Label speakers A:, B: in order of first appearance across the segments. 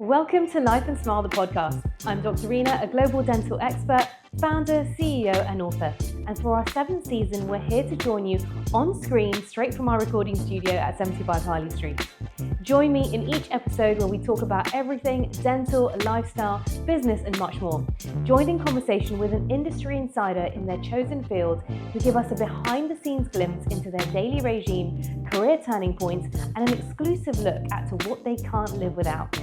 A: Welcome to Life and Smile, the podcast. I'm Dr. Reena, a global dental expert, founder, CEO, and author. And for our 7th season, we're here to join you on screen straight from our recording studio at 75 Harley Street. Join me in each episode where we talk about everything dental, lifestyle, business, and much more. Join in conversation with an industry insider in their chosen field who give us a behind-the-scenes glimpse into their daily regime, career turning points, and an exclusive look at to what they can't live without.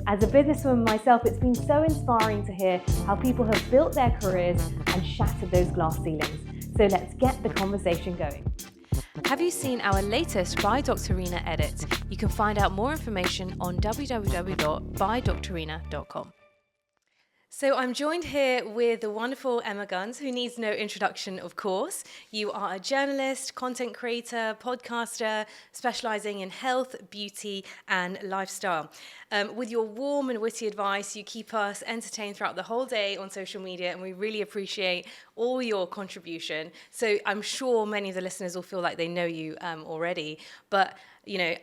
A: As a businesswoman myself, it's been so inspiring to hear how people have built their careers and shattered those glass ceilings. So let's get the conversation going. Have you seen our latest By Dr. Reena edit? You can find out more information on www.bydrreena.com. So I'm joined here with the wonderful Emma Guns, who needs no introduction, of course. You are a journalist, content creator, podcaster, specialising in health, beauty and lifestyle. With your warm and witty advice, you keep us entertained throughout the whole day on social media, and we really appreciate all your contribution. So I'm sure many of the listeners will feel like they know you already, but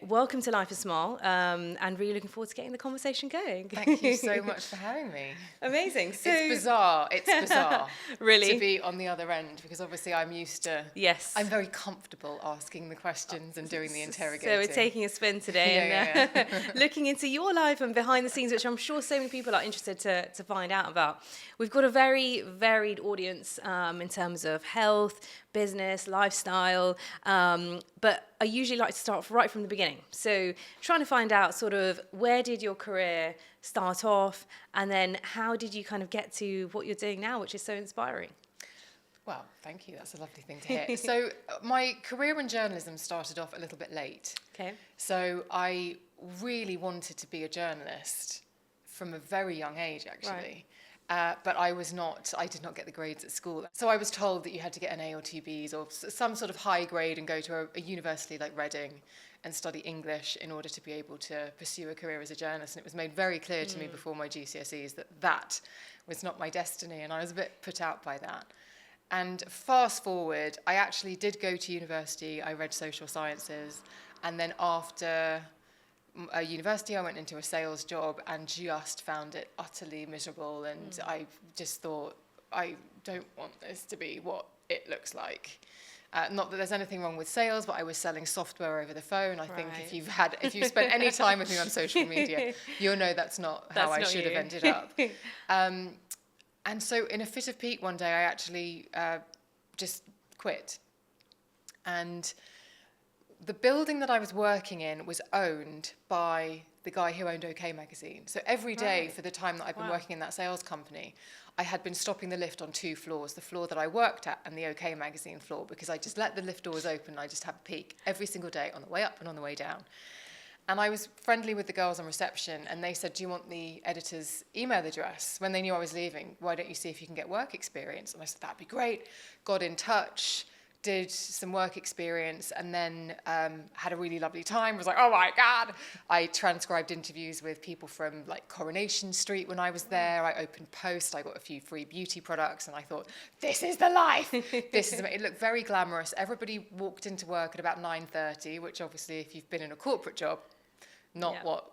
A: welcome to Life is Small, and really looking forward to getting the conversation going.
B: Thank you so much for having me.
A: Amazing. So
B: It's bizarre
A: really
B: to be on the other end, because obviously I'm used to,
A: yes,
B: I'm very comfortable asking the questions and doing the interrogating.
A: So we're taking a spin today and looking into your life and behind the scenes, which I'm sure so many people are interested to find out about. We've got a very varied audience in terms of health, business, lifestyle, but I usually like to start right from the beginning. So trying to find out sort of where did your career start off, and then how did you kind of get to what you're doing now, which is so inspiring?
B: Well, thank you. That's a lovely thing to hear. So my career in journalism started off a little bit late.
A: Okay.
B: So I really wanted to be a journalist from a very young age, actually. Right. But I did not get the grades at school. So I was told that you had to get an A or two Bs or some sort of high grade and go to a university like Reading and study English in order to be able to pursue a career as a journalist. And it was made very clear to me before my GCSEs that was not my destiny, and I was a bit put out by that. And fast forward, I actually did go to university. I read social sciences, and then after university, I went into a sales job and just found it utterly miserable. And I just thought, I don't want this to be what it looks like. Not that there's anything wrong with sales, but I was selling software over the phone. I think if you've spent any time with me on social media, you'll know that's not how I should have ended up. And so in a fit of pique one day, I actually just quit. And the building that I was working in was owned by the guy who owned OK Magazine. So every day for the time that I've been working in that sales company, I had been stopping the lift on 2 floors, the floor that I worked at and the OK Magazine floor, because I just let the lift doors open and I just have a peek every single day on the way up and on the way down. And I was friendly with the girls on reception, and they said, do you want the editor's email address? When they knew I was leaving, why don't you see if you can get work experience? And I said, that'd be great. Got in touch, did some work experience, and then had a really lovely time. Was like, oh my God. I transcribed interviews with people from like Coronation Street when I was there. I opened Post. I got a few free beauty products, and I thought, this is the life. It looked very glamorous. Everybody walked into work at about 9:30, which obviously if you've been in a corporate job, not what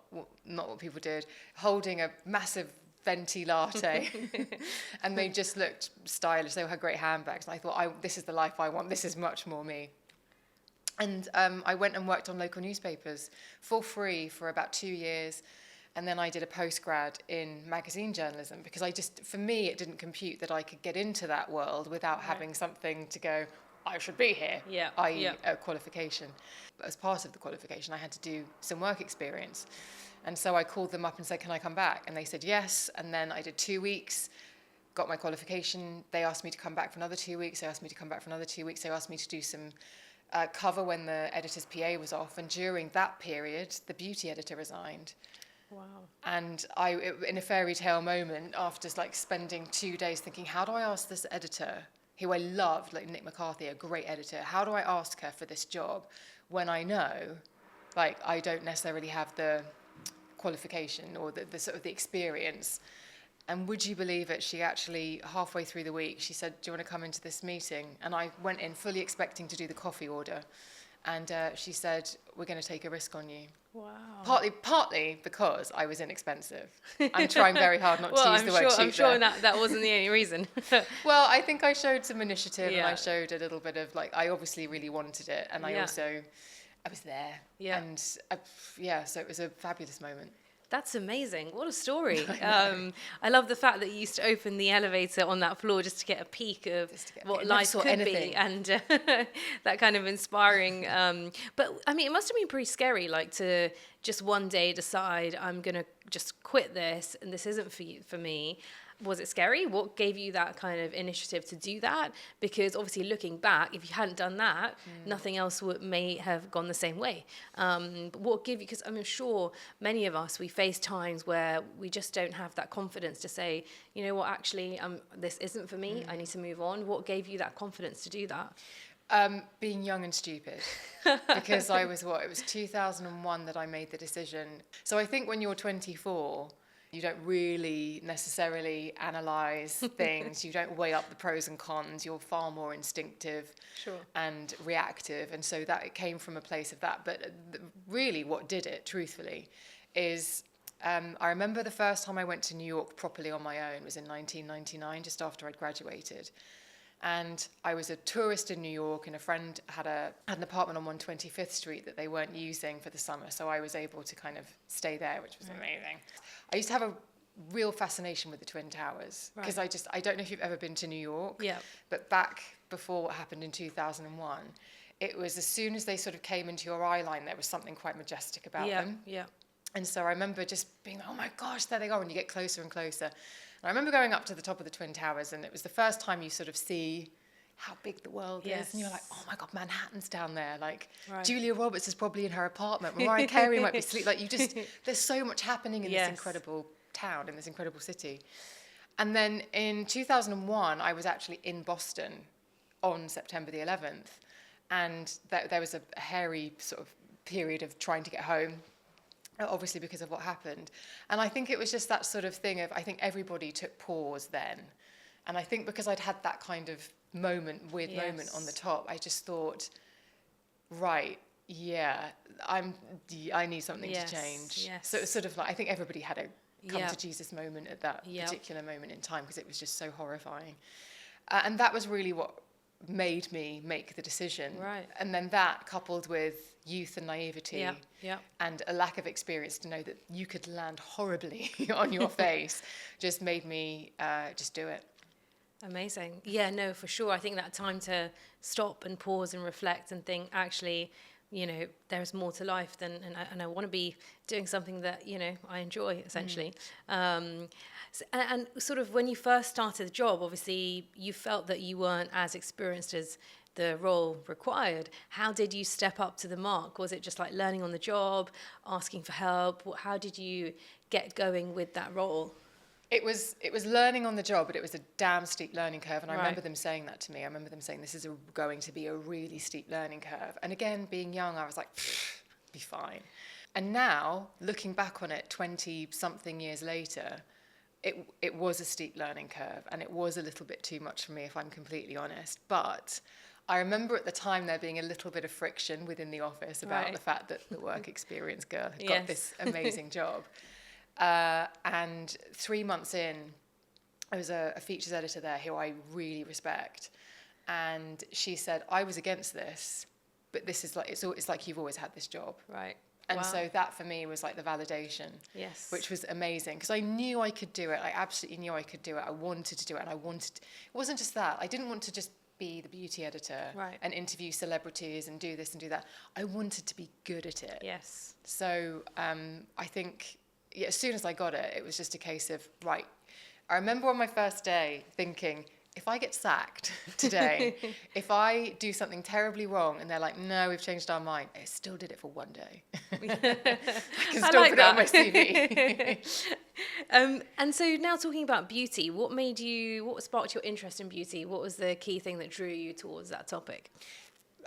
B: people did, holding a massive venti latte, and they just looked stylish. They all had great handbags, and I thought, this is the life I want. This is much more me. And I went and worked on local newspapers for free for about 2 years, and then I did a postgrad in magazine journalism, because for me, it didn't compute that I could get into that world without having something to go, I should be here, i.e. a qualification. But as part of the qualification, I had to do some work experience. And so I called them up and said, can I come back? And they said yes. And then I did 2 weeks, got my qualification. They asked me to come back for another 2 weeks. They asked me to come back for another 2 weeks. They asked me to do some cover when the editor's PA was off. And during that period, the beauty editor resigned.
A: Wow. And
B: in a fairy tale moment, after spending 2 days thinking, how do I ask this editor, who I loved, like Nick McCarthy, a great editor, how do I ask her for this job when I know, I don't necessarily have the qualification or the sort of the experience? And would you believe it, she actually, halfway through the week, she said, do you want to come into this meeting? And I went in fully expecting to do the coffee order. And she said, we're going to take a risk on you.
A: Wow.
B: Partly because I was inexpensive. I'm trying very hard not to use the word cheap.
A: I'm sure that wasn't the only reason.
B: Well, I think I showed some initiative, and
A: Yeah.
B: I showed a little bit of like, I obviously really wanted it, and I was there.
A: Yeah.
B: And so it was a fabulous moment.
A: That's amazing. What a story. I love the fact that you used to open the elevator on that floor just to get a peek of what life could be, and that kind of inspiring. But I mean, it must have been pretty scary, like to just one day decide I'm going to just quit this and this isn't for me. Was it scary? What gave you that kind of initiative to do that? Because obviously looking back, if you hadn't done that, nothing else may have gone the same way. But what gave you, because I'm sure many of us, we face times where we just don't have that confidence to say, you know what, actually, this isn't for me. I need to move on. What gave you that confidence to do that?
B: Being young and stupid, because it was 2001 that I made the decision. So I think when you're 24, you don't really necessarily analyse things. You don't weigh up the pros and cons. You're far more instinctive and reactive. And so that it came from a place of that. But really what did it, truthfully, is I remember the first time I went to New York properly on my own was in 1999, just after I'd graduated. And I was a tourist in New York, and a friend had an apartment on 125th Street that they weren't using for the summer, so I was able to kind of stay there, which was amazing. I used to have a real fascination with the Twin Towers, because I don't know if you've ever been to New York, but back before what happened in 2001, it was as soon as they sort of came into your eye line, there was something quite majestic about them. And so I remember just being, oh my gosh, there they are, and you get closer and closer. I remember going up to the top of the Twin Towers, and it was the first time you sort of see how big the world is. And you're like, oh my God, Manhattan's down there. Like, Julia Roberts is probably in her apartment. Mariah Carey might be asleep. Like, there's so much happening in this incredible town, in this incredible city. And then in 2001, I was actually in Boston on September the 11th. And there was a hairy sort of period of trying to get home, obviously because of what happened. And I think it was just that sort of thing of, I think everybody took pause then. And I think because I'd had that kind of weird moment on the top, I just thought, right, I need something to change. So it was sort of like, I think everybody had a come to Jesus moment at that particular moment in time, because it was just so horrifying. And that was really what made me make the decision. And then that, coupled with youth and naivety and a lack of experience to know that you could land horribly on your face, just made me just do it.
A: Amazing. Yeah, no, for sure. I think that time to stop and pause and reflect and think, actually, you know, there's more to life than, and I want to be doing something that, you know, I enjoy, essentially. And sort of when you first started the job, obviously you felt that you weren't as experienced as the role required. How did you step up to the mark? Was it just like learning on the job, asking for help? How did you get going with that role?
B: It was learning on the job, but it was a damn steep learning curve. And I remember them saying that to me. I remember them saying, this is going to be a really steep learning curve. And again, being young, I was like, be fine. And now, looking back on it 20-something years later, it was a steep learning curve, and it was a little bit too much for me, if I'm completely honest. But I remember at the time there being a little bit of friction within the office about the fact that the work experience girl had got this amazing job. And 3 months in, there was a features editor there who I really respect. And she said, I was against this, but this is like, it's like you've always had this job. And so that for me was like the validation, which was amazing, because I knew I could do it. I absolutely knew I could do it. I wanted to do it. And it wasn't just that. I didn't want to just be the beauty editor and interview celebrities and do this and do that. I wanted to be good at it. So I think, as soon as I got it, it was just a case of, right. I remember on my first day thinking, if I get sacked today, if I do something terribly wrong and they're like, no, we've changed our mind, I still did it for one day. I can still put it on my CV.
A: And so now talking about beauty, what sparked your interest in beauty? What was the key thing that drew you towards that topic?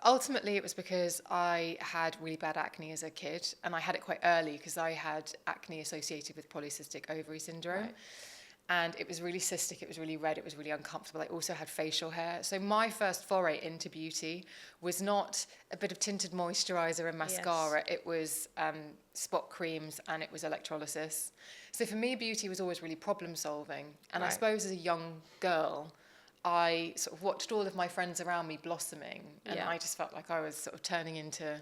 B: Ultimately, it was because I had really bad acne as a kid, and I had it quite early because I had acne associated with polycystic ovary syndrome. and it was really cystic, it was really red, it was really uncomfortable. I also had facial hair. So my first foray into beauty was not a bit of tinted moisturizer and mascara. Yes. It was spot creams and it was electrolysis. So for me, beauty was always really problem solving. And I suppose as a young girl, I sort of watched all of my friends around me blossoming, and I just felt like I was sort of turning into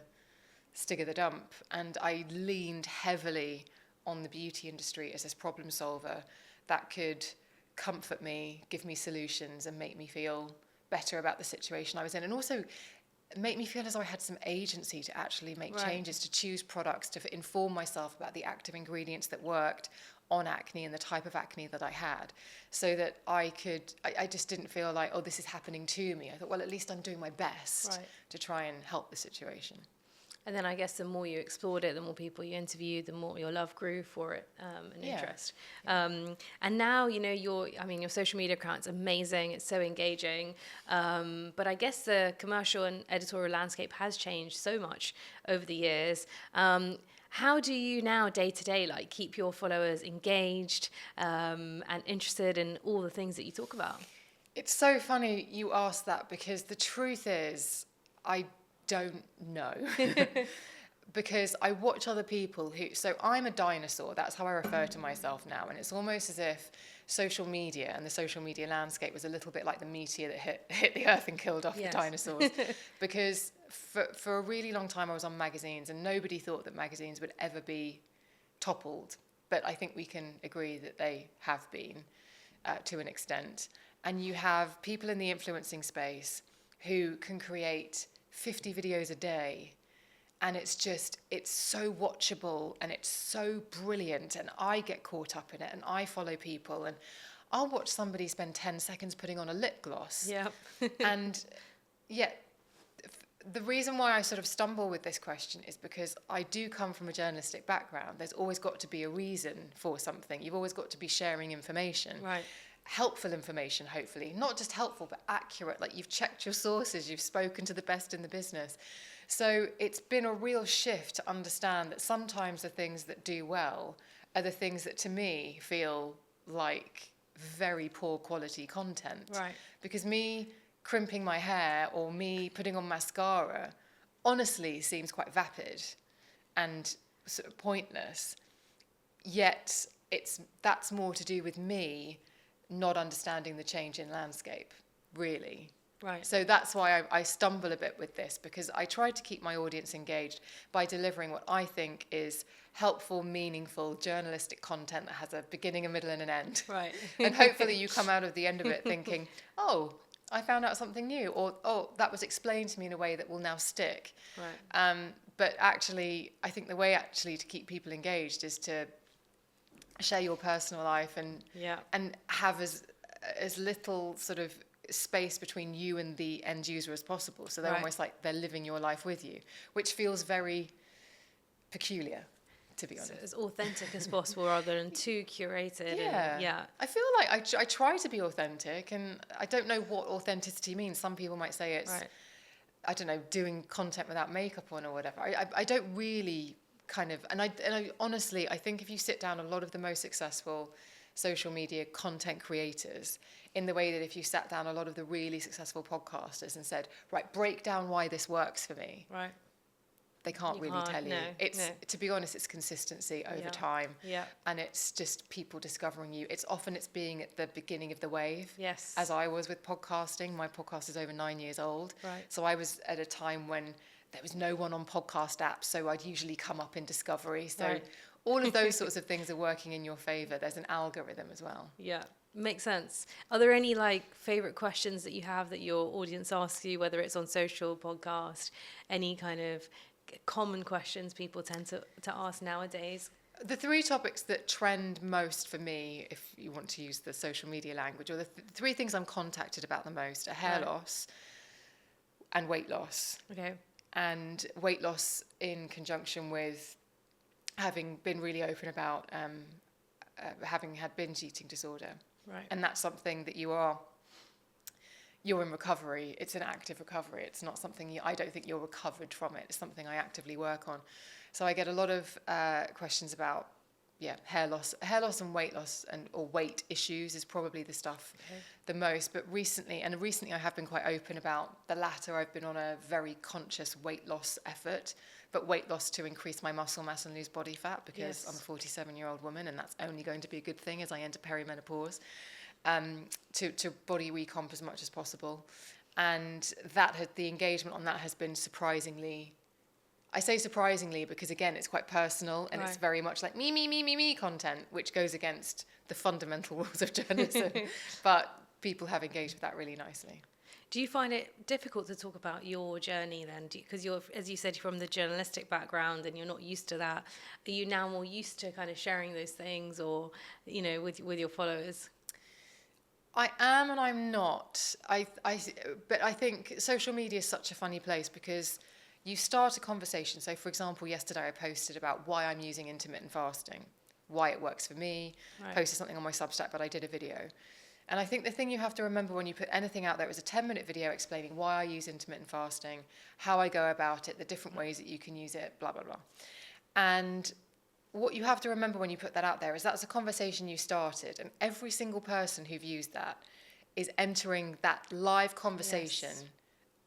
B: Stig of the Dump. And I leaned heavily on the beauty industry as this problem solver that could comfort me, give me solutions, and make me feel better about the situation I was in. And also make me feel as though I had some agency to actually make changes, to choose products, to inform myself about the active ingredients that worked on acne and the type of acne that I had, so that I just didn't feel like, oh, this is happening to me. I thought, well, at least I'm doing my best to try and help the situation.
A: And then I guess the more you explored it, the more people you interviewed, the more your love grew for it and interest. And now, you know, your social media account's amazing. It's so engaging. But I guess the commercial and editorial landscape has changed so much over the years. How do you now, day to day, like keep your followers engaged and interested in all the things that you talk about?
B: It's so funny you ask that, because the truth is, I don't know. Because I watch other people so I'm a dinosaur, that's how I refer to myself now, and it's almost as if social media and the social media landscape was a little bit like the meteor that hit the earth and killed off the dinosaurs. Because for a really long time I was on magazines, and nobody thought that magazines would ever be toppled, but I think we can agree that they have been to an extent. And you have people in the influencing space who can create 50 videos a day, and it's so watchable and it's so brilliant, and I get caught up in it, and I follow people, and I'll watch somebody spend 10 seconds putting on a lip gloss. And yet the reason why I sort of stumble with this question is because I do come from a journalistic background. There's always got to be a reason for something. You've always got to be sharing information. Helpful information, hopefully. Not just helpful, but accurate. Like, you've checked your sources, you've spoken to the best in the business. So it's been a real shift to understand that sometimes the things that do well are the things that, to me, feel like very poor quality content. Because me crimping my hair or me putting on mascara honestly seems quite vapid and sort of pointless. Yet that's more to do with me not understanding the change in landscape, really. So that's why I stumble a bit with this, because I try to keep my audience engaged by delivering what I think is helpful, meaningful, journalistic content that has a beginning, a middle, and an end. And hopefully you come out of the end of it thinking, oh, I found out something new, or oh, that was explained to me in a way that will now stick. But actually, I think the way to keep people engaged is to share your personal life and have as little sort of space between you and the end user as possible. So they're almost like they're living your life with you, which feels very peculiar, to be honest.
A: So as authentic as possible rather than too curated.
B: I feel like I try to be authentic, and I don't know what authenticity means. Some people might say it's, I don't know, doing content without makeup on or whatever. I don't really kind of, and I honestly, I think if you sit down, a lot of the most successful social media content creators, in the way that if you sat down a lot of the really successful podcasters and said, right, break down why this works for me. They can't really tell you. To be honest, it's consistency over time. And it's just people discovering you. It's being at the beginning of the wave. As I was with podcasting. My podcast is over 9 years old. So I was at a time when there was no one on podcast apps, so I'd usually come up in discovery. So all of those sorts of things are working in your favor. There's an algorithm as well.
A: Makes sense. Are there any favorite questions that you have that your audience asks you, whether it's on social, podcast, any kind of common questions people tend to ask nowadays?
B: The three topics that trend most for me, if you want to use the social media language, or the three things I'm contacted about the most are hair loss and weight loss. And weight loss in conjunction with having been really open about having had binge eating disorder. And that's something that you're in recovery. It's an active recovery. It's not something I don't think you're recovered from it. It's something I actively work on. So I get a lot of questions about hair loss and weight loss or weight issues is probably the stuff the most. But recently I have been quite open about the latter. I've been on a very conscious weight loss effort, but weight loss to increase my muscle mass and lose body fat, because I'm a 47-year-old woman, and that's only going to be a good thing as I enter perimenopause, to body recomp as much as possible. And the engagement on that has been surprisingly, I say surprisingly because, again, it's quite personal, and it's very much like me content, which goes against the fundamental rules of journalism. But people have engaged with that really nicely.
C: Do you find it difficult to talk about your journey then? Because you're, as you said, from the journalistic background and you're not used to that. Are you now more used to kind of sharing those things, or, with your followers?
B: I am and I'm not. But I think social media is such a funny place because you start a conversation. So, for example, yesterday I posted about why I'm using intermittent fasting, why it works for me, posted something on my Substack, but I did a video. And I think the thing you have to remember when you put anything out there is a 10-minute video explaining why I use intermittent fasting, how I go about it, the different ways that you can use it, blah, blah, blah. And what you have to remember when you put that out there is that's a conversation you started, and every single person who views that is entering that live conversation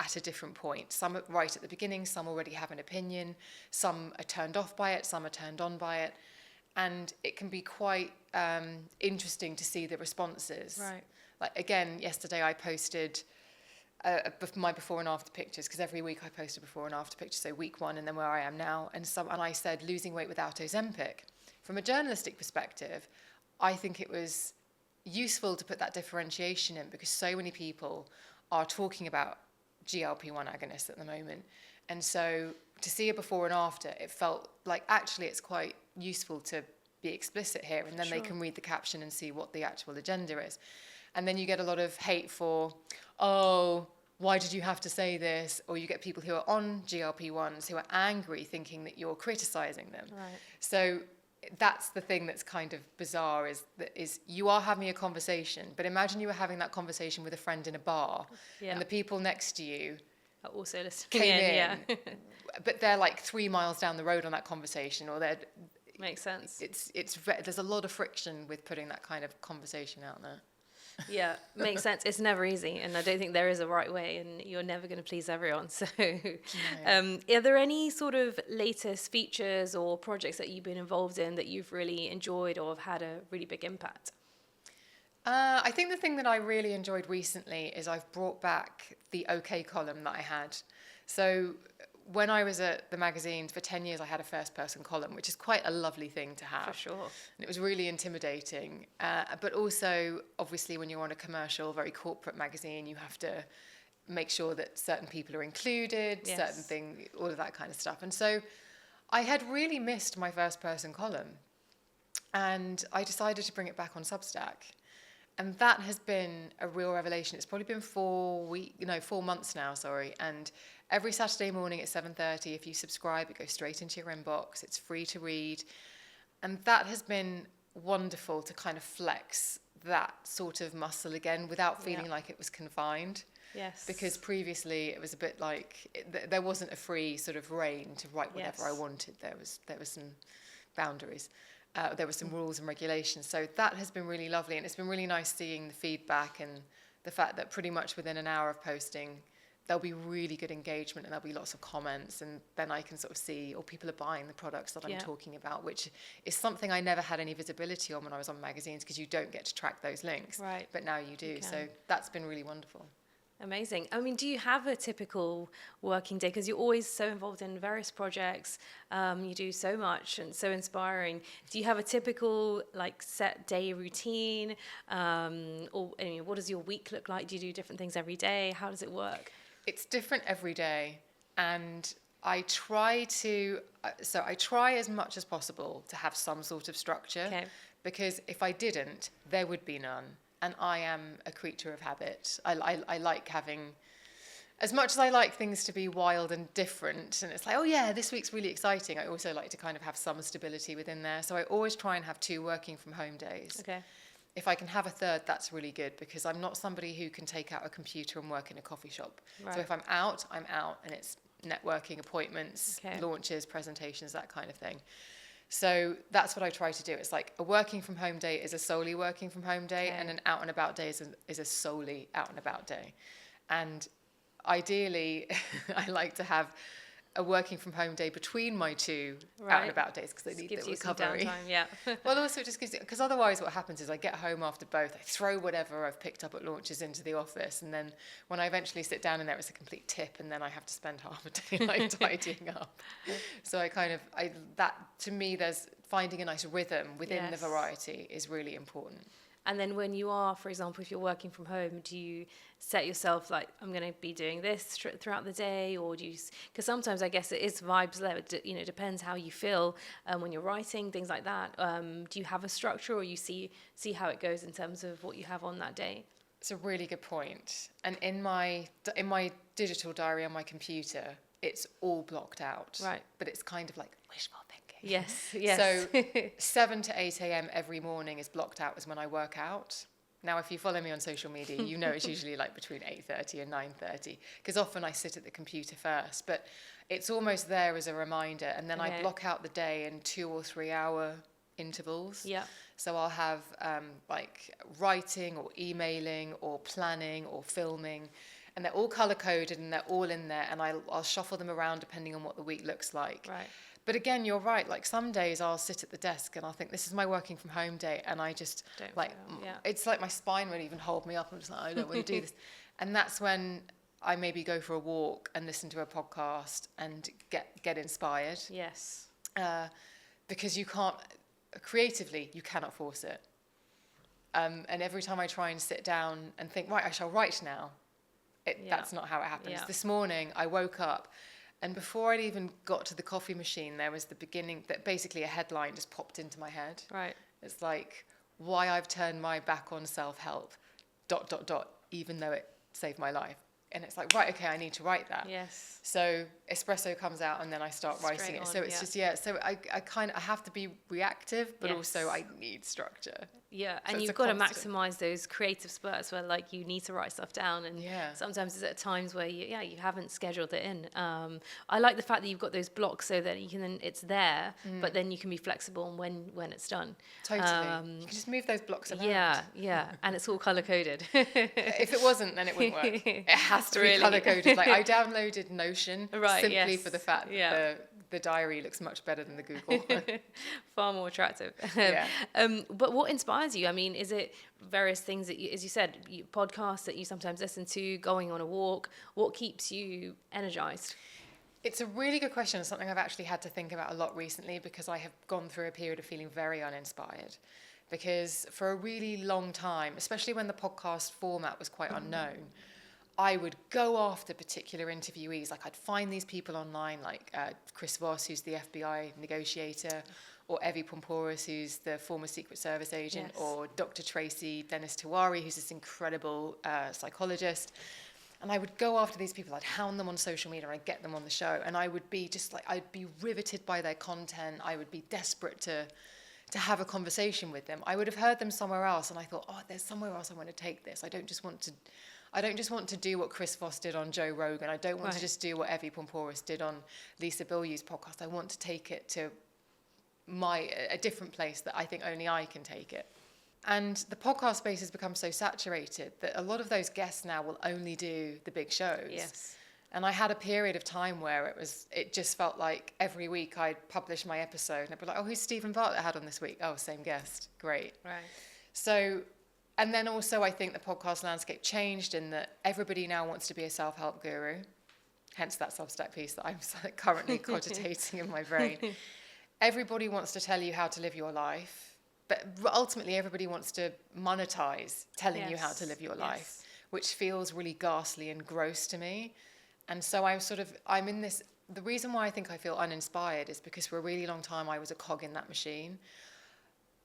B: at a different point. Some right at the beginning, some already have an opinion, some are turned off by it, some are turned on by it. And it can be quite interesting to see the responses.
C: Right.
B: Like, again, yesterday I posted my before and after pictures, because every week I post a before and after picture, so week 1 and then where I am now. And I said losing weight without Ozempic. From a journalistic perspective, I think it was useful to put that differentiation in, because so many people are talking about GLP-1 agonists at the moment. And so to see a before and after, it felt like actually it's quite useful to be explicit here, and then they can read the caption and see what the actual agenda is. And then you get a lot of hate for, oh, why did you have to say this? Or you get people who are on GLP-1s who are angry, thinking that you're criticizing them. Right. So that's the thing that's kind of bizarre, is you are having a conversation, but imagine you were having that conversation with a friend in a bar, and the people next to you
C: are also listening
B: came in, but they're like 3 miles down the road on that conversation, or they're...
C: Makes sense.
B: There's a lot of friction with putting that kind of conversation out there.
C: Yeah, makes sense. It's never easy, and I don't think there is a right way, and you're never going to please everyone. So, are there any sort of latest features or projects that you've been involved in that you've really enjoyed or have had a really big impact?
B: I think the thing that I really enjoyed recently is I've brought back the OK column that I had. So when I was at the magazines for 10 years, I had a first-person column, which is quite a lovely thing to have. For sure. And it was really intimidating. But also, obviously, when you're on a commercial, very corporate magazine, you have to make sure that certain people are included, certain things, all of that kind of stuff. And so I had really missed my first-person column. And I decided to bring it back on Substack. And that has been a real revelation. It's probably been 4 months now, and every Saturday morning at 7:30, if you subscribe, it goes straight into your inbox. It's free to read. And that has been wonderful to kind of flex that sort of muscle again without feeling like it was confined. Yes. Because previously it was a bit like there wasn't a free sort of rein to write whatever I wanted. There was some boundaries. There were some rules and regulations. So that has been really lovely. And it's been really nice seeing the feedback and the fact that pretty much within an hour of posting, there'll be really good engagement and there'll be lots of comments. And then I can sort of see, people are buying the products that I'm talking about, which is something I never had any visibility on when I was on magazines, because you don't get to track those links. Right. But now you do. So that's been really wonderful.
C: Amazing. I mean, do you have a typical working day? Because you're always so involved in various projects. You do so much and so inspiring. Do you have a typical set day routine? Or what does your week look like? Do you do different things every day? How does it work?
B: It's different every day. And I try as much as possible to have some sort of structure. Okay. Because if I didn't, there would be none. And I am a creature of habit. I like having, as much as I like things to be wild and different, and it's like, oh yeah, this week's really exciting, I also like to kind of have some stability within there. So I always try and have 2 working from home days. Okay. If I can have a third, that's really good, because I'm not somebody who can take out a computer and work in a coffee shop. Right. So if I'm out, and it's networking, appointments, launches, presentations, that kind of thing. So that's what I try to do. It's like a working from home day is a solely working from home day, and an out and about day is a solely out and about day. And ideally, I like to have a working from home day between my two out and about days, because they need the recovery.
C: Some downtime, yeah.
B: Well, also it just gives you, because otherwise what happens is I get home after both, I throw whatever I've picked up at launches into the office, and then when I eventually sit down in there, it's a complete tip, and then I have to spend half a day like tidying up. So that to me, there's finding a nice rhythm within the variety is really important.
C: And then when you are, for example, if you're working from home, do you set yourself like, I'm going to be doing this throughout the day? Or do you, because sometimes I guess it is vibes there, it depends how you feel when you're writing, things like that. Do you have a structure, or you see how it goes in terms of what you have on that day?
B: It's a really good point. And in my digital diary on my computer, it's all blocked out.
C: Right.
B: But it's kind of like wishful thinking.
C: Yes.
B: So 7 to 8 a.m. every morning is blocked out as when I work out. Now, if you follow me on social media, you know it's usually like between 8:30 and 9:30, because often I sit at the computer first. But it's almost there as a reminder. And then I block out the day in 2 or 3 hour intervals.
C: Yeah.
B: So I'll have like writing or emailing or planning or filming. And they're all color-coded and they're all in there. And I'll shuffle them around depending on what the week looks like.
C: Right.
B: But again, you're right. Like some days I'll sit at the desk and I'll think, this is my working from home day. And I just it's like my spine would even hold me up. I'm just like, I don't want to do this. And that's when I maybe go for a walk and listen to a podcast and get inspired.
C: Yes.
B: Because you can't, creatively, you cannot force it. And every time I try and sit down and think, right, I shall write now, that's not how it happens.
C: Yeah.
B: This morning I woke up, and before I'd even got to the coffee machine, there was the beginning, that basically a headline just popped into my head.
C: Right.
B: It's like, why I've turned my back on self-help, ... even though it saved my life. And it's like, right, okay, I need to write that.
C: Yes.
B: So espresso comes out and then I start writing it. So it's just, so I have to be reactive, but also I need structure.
C: Yeah,
B: so
C: and you've got to maximize those creative spurts where like you need to write stuff down, and sometimes it's at times where you haven't scheduled it in. I like the fact that you've got those blocks so that you can then it's there, but then you can be flexible on when it's done.
B: Totally, you can just move those blocks around.
C: Yeah, and it's all color coded.
B: If it wasn't, then it wouldn't work. It has to be color coded. Like I downloaded Notion simply for the fact that the diary looks much better than the Google one.
C: Far more attractive. But what inspires you? I mean, is it various things that you, as you said, podcasts that you sometimes listen to, going on a walk? What keeps you energized?
B: It's a really good question. It's something I've actually had to think about a lot recently, because I have gone through a period of feeling very uninspired. Because for a really long time, especially when the podcast format was quite unknown, I would go after particular interviewees. Like I'd find these people online, like Chris Voss, who's the FBI negotiator, or Evie Pomporis, who's the former Secret Service agent, or Dr. Tracy Dennis Tiwari, who's this incredible psychologist. And I would go after these people. I'd hound them on social media, and I'd get them on the show. And I would be just like, I'd be riveted by their content. I would be desperate to have a conversation with them. I would have heard them somewhere else, and I thought, oh, there's somewhere else I want to take this. I don't just want to do what Chris Voss did on Joe Rogan. I don't want to just do what Evie Pomporis did on Lisa Bilyeu's podcast. I want to take it to a different place that I think only I can take it. And the podcast space has become so saturated that a lot of those guests now will only do the big shows.
C: Yes.
B: And I had a period of time where it just felt like every week I'd publish my episode and I'd be like, oh, who's Stephen Bartlett had on this week? Oh, same guest. Great. Right. So, and then also I think the podcast landscape changed in that everybody now wants to be a self-help guru. Hence that Substack piece that I'm currently cogitating in my brain. Everybody wants to tell you how to live your life, but ultimately everybody wants to monetize telling you how to live your life, which feels really ghastly and gross to me. And so I'm in this, the reason why I think I feel uninspired is because for a really long time I was a cog in that machine.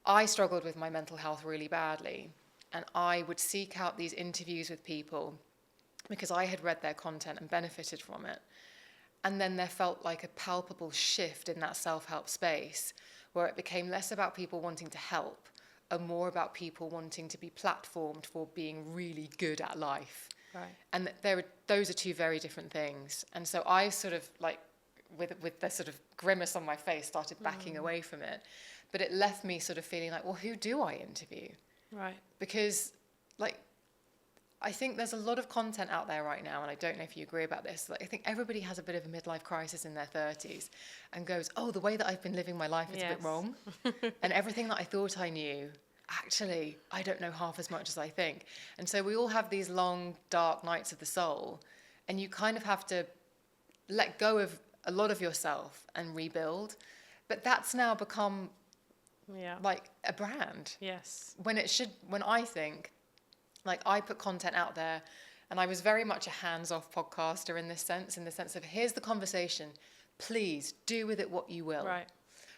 B: I struggled with my mental health really badly, and I would seek out these interviews with people because I had read their content and benefited from it. And then there felt like a palpable shift in that self-help space where it became less about people wanting to help and more about people wanting to be platformed for being really good at life. Right. And those are two very different things. And so I sort of like with the sort of grimace on my face, started backing away from it. But it left me sort of feeling like, well, who do I interview?
C: Right.
B: Because, like, I think there's a lot of content out there right now, and I don't know if you agree about this. Like, I think everybody has a bit of a midlife crisis in their 30s and goes, oh, the way that I've been living my life is a bit wrong. And everything that I thought I knew, actually, I don't know half as much as I think. And so we all have these long, dark nights of the soul, and you kind of have to let go of a lot of yourself and rebuild. But that's now become like a brand.
C: Yes.
B: When I think, like, I put content out there, and I was very much a hands-off podcaster in the sense of, here's the conversation, please do with it what you will.
C: Right.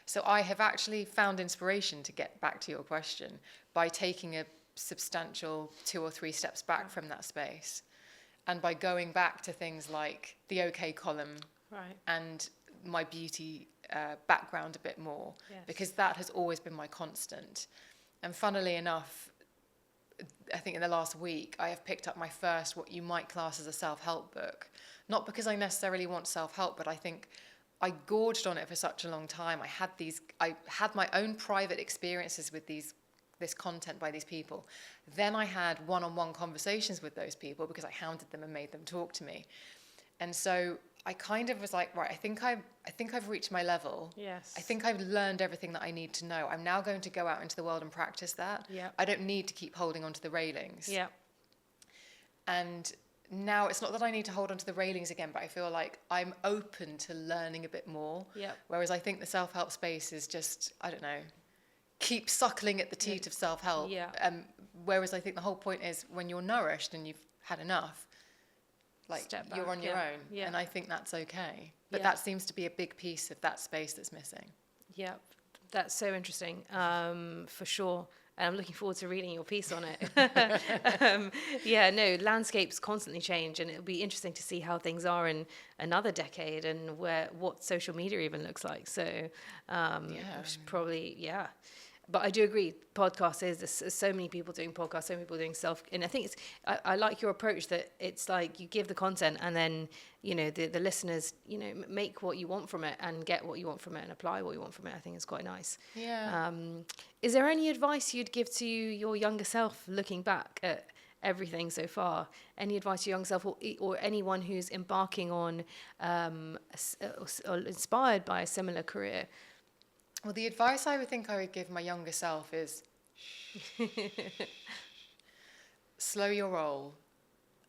B: So I have actually found inspiration, to get back to your question, by taking a substantial 2 or 3 steps back from that space, and by going back to things like the OK column and my beauty background a bit more, because that has always been my constant. And funnily enough, I think in the last week, I have picked up my first, what you might class as a self-help book. Not because I necessarily want self-help, but I think I gorged on it for such a long time. I had my own private experiences with this content by these people. Then I had one-on-one conversations with those people, because I hounded them and made them talk to me. And so I kind of was like, right, I think I've reached my level.
C: Yes.
B: I think I've learned everything that I need to know. I'm now going to go out into the world and practice that.
C: Yeah.
B: I don't need to keep holding onto the railings.
C: Yeah.
B: And now it's not that I need to hold onto the railings again, but I feel like I'm open to learning a bit more.
C: Yeah.
B: Whereas I think the self-help space is just, I don't know, keep suckling at the teat of self-help.
C: Yeah.
B: Whereas I think the whole point is, when you're nourished and you've had enough, like, you're on your own.
C: Yeah.
B: And I think that's okay. But that seems to be a big piece of that space that's missing.
C: Yeah, that's so interesting, for sure. And I'm looking forward to reading your piece on it. Landscapes constantly change, and it'll be interesting to see how things are in another decade, and what social media even looks like. So probably. But I do agree, podcasts there's so many people doing podcasts, so many people doing and I think I like your approach, that it's like you give the content, and then, the listeners, make what you want from it, and get what you want from it, and apply what you want from it. I think it's quite nice.
B: Yeah.
C: Is there any advice you'd give to your younger self, looking back at everything so far? Any advice to your younger self, or anyone who's embarking on or inspired by a similar career?
B: Well, the advice I would give my younger self is slow your roll,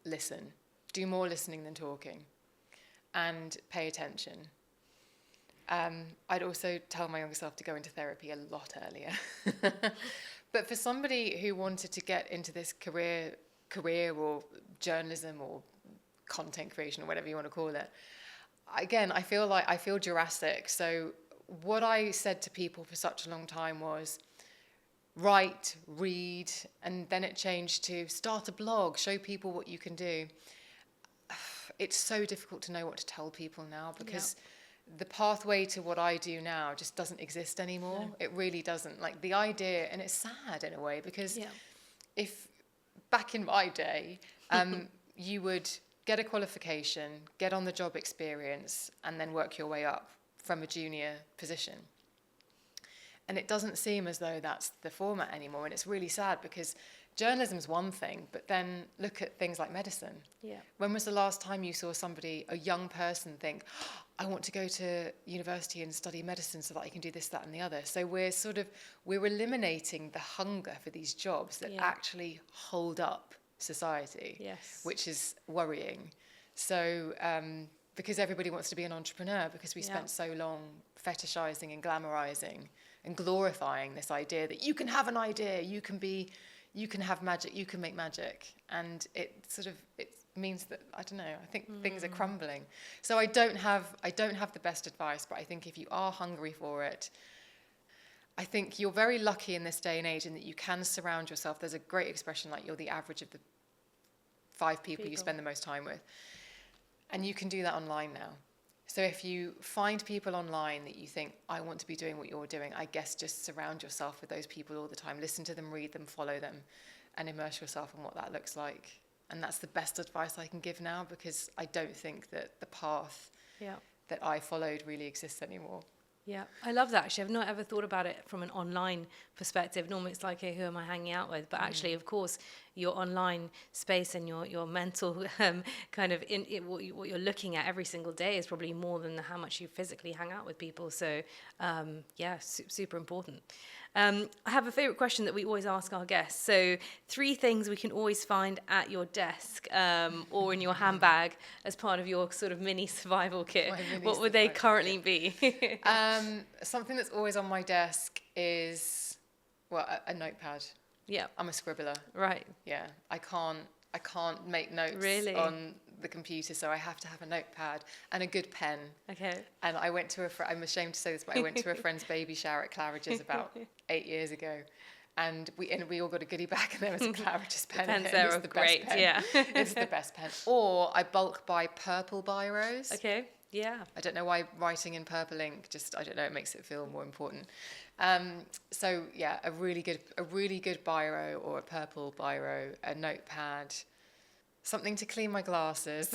B: listen, do more listening than talking, and pay attention. I'd also tell my younger self to go into therapy a lot earlier. But for somebody who wanted to get into this career or journalism or content creation or whatever you want to call it, again, I feel Jurassic. So what I said to people for such a long time was write, read, and then it changed to start a blog, show people what you can do. It's so difficult to know what to tell people now, because the pathway to what I do now just doesn't exist anymore. No. It really doesn't. Like, the idea, and it's sad in a way, because if back in my day, you would get a qualification, get on the job experience, and then work your way up from a junior position. And it doesn't seem as though that's the format anymore. And it's really sad, because journalism's one thing, but then look at things like medicine. Yeah. When was the last time you saw a young person think, I want to go to university and study medicine so that I can do this, that, and the other? So we're eliminating the hunger for these jobs that actually hold up society, which is worrying. So, because everybody wants to be an entrepreneur, because we spent so long fetishizing and glamorizing and glorifying this idea that you can have an idea, you can have magic, you can make magic. And it means that, I don't know, I think things are crumbling. So I don't have the best advice, but I think if you are hungry for it, I think you're very lucky in this day and age in that you can surround yourself. There's a great expression, like, you're the average of the 5 people you spend the most time with. And you can do that online now. So if you find people online that you think, I want to be doing what you're doing, I guess just surround yourself with those people all the time. Listen to them, read them, follow them, and immerse yourself in what that looks like. And that's the best advice I can give now, because I don't think that the path that I followed really exists anymore.
C: Yeah, I love that. Actually, I've not ever thought about it from an online perspective. Normally, it's like, hey, who am I hanging out with? But actually, of course, your online space and your mental kind of what you're looking at every single day is probably more than how much you physically hang out with people. So, super important. I have a favorite question that we always ask our guests. So 3 things we can always find at your desk or in your handbag as part of your sort of mini survival kit. What would they currently be?
B: Something that's always on my desk is, a notepad.
C: Yeah.
B: I'm a scribbler. Right. Yeah. I can't make notes on the computer, so I have to have a notepad and a good pen. Okay. And I went to I'm ashamed to say this, but I went to a friend's baby shower at Claridge's about 8 years ago, and we all got a goodie bag, and there was a Claridge's pen.
C: The pens there are great. Yeah.
B: It's the best pen. Or I bulk buy purple biros.
C: Okay. Yeah.
B: I don't know why writing in purple ink, I don't know, it makes it feel more important. So yeah, a really good biro or a purple biro, a notepad, something to clean my glasses,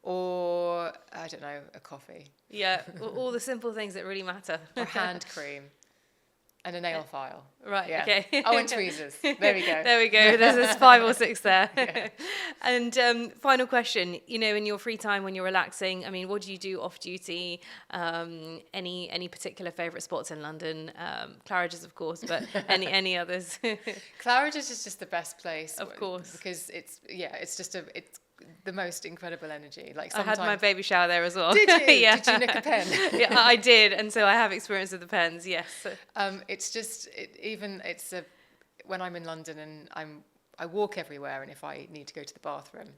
B: or I don't know, a coffee.
C: Yeah, all the simple things that really matter.
B: Or hand cream. And a nail file.
C: Right,
B: yeah.
C: Okay.
B: Oh, and tweezers. There we go.
C: There we go. There's 5 or 6 there. Yeah. And final question, in your free time when you're relaxing, I mean, what do you do off duty? Any particular favourite spots in London? Claridge's, of course, but any others?
B: Claridge's is just the best place.
C: Of course.
B: Because it's the most incredible energy. Like
C: I had my baby shower there as well.
B: Did you?
C: Yeah.
B: Did you nick a pen?
C: Yeah, I did, and so I have experience with the pens. Yes.
B: It's just when I'm in London and I walk everywhere, and if I need to go to the bathroom,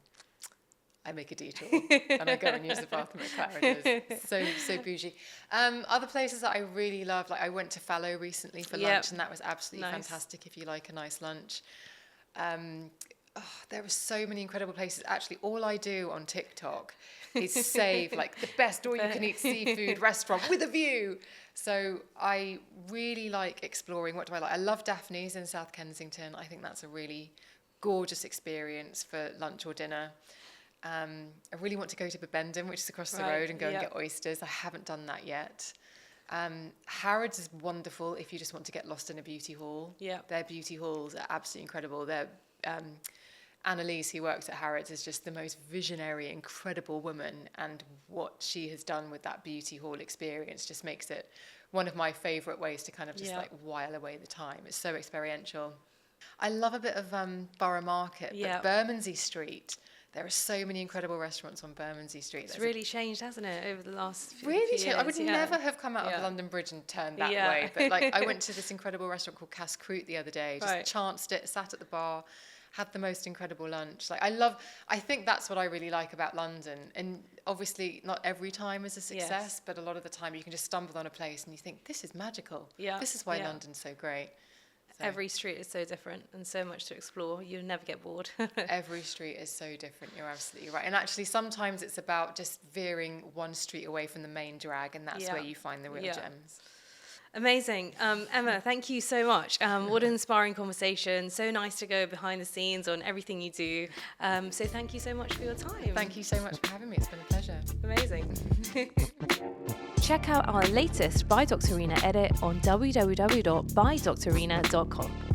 B: I make a detour and I go and use the bathroom at Claridge's. So bougie. Other places that I really love, like I went to Fallow recently for lunch, and that was absolutely fantastic. If you like a nice lunch. There are so many incredible places. Actually, all I do on TikTok is save like the best all-you-can-eat seafood restaurant with a view. So I really like exploring. What do I like? I love Daphne's in South Kensington. I think that's a really gorgeous experience for lunch or dinner. I really want to go to Bibendum, which is across the road, and go and get oysters. I haven't done that yet. Harrods is wonderful if you just want to get lost in a beauty hall. Yeah. Their beauty halls are absolutely incredible. They're Annalise, who works at Harrods, is just the most visionary, incredible woman, and what she has done with that beauty hall experience just makes it one of my favourite ways to kind of just like while away the time. It's so experiential. I love a bit of Borough Market, but Bermondsey Street. There are so many incredible restaurants on Bermondsey Street.
C: It's really changed, hasn't it, over the last few
B: years?
C: Changed.
B: I would never have come out of London Bridge and turned that way. But like, I went to this incredible restaurant called Cass Croûte the other day. Just chanced it, sat at the bar, had the most incredible lunch. Like I think that's what I really like about London. And obviously not every time is a success, but a lot of the time you can just stumble on a place and you think, this is magical. Yeah. This is why London's so great. So.
C: Every street is so different and so much to explore. You'll never get bored.
B: Every street is so different. You're absolutely right. And actually sometimes it's about just veering one street away from the main drag, and that's where you find the real gems.
C: Amazing. Emma, thank you so much. What an inspiring conversation. So nice to go behind the scenes on everything you do. So thank you so much for your time.
B: Thank you so much for having me. It's been a pleasure.
C: Amazing.
A: Check out our latest By Dr. Reena edit on www.bydrreena.com.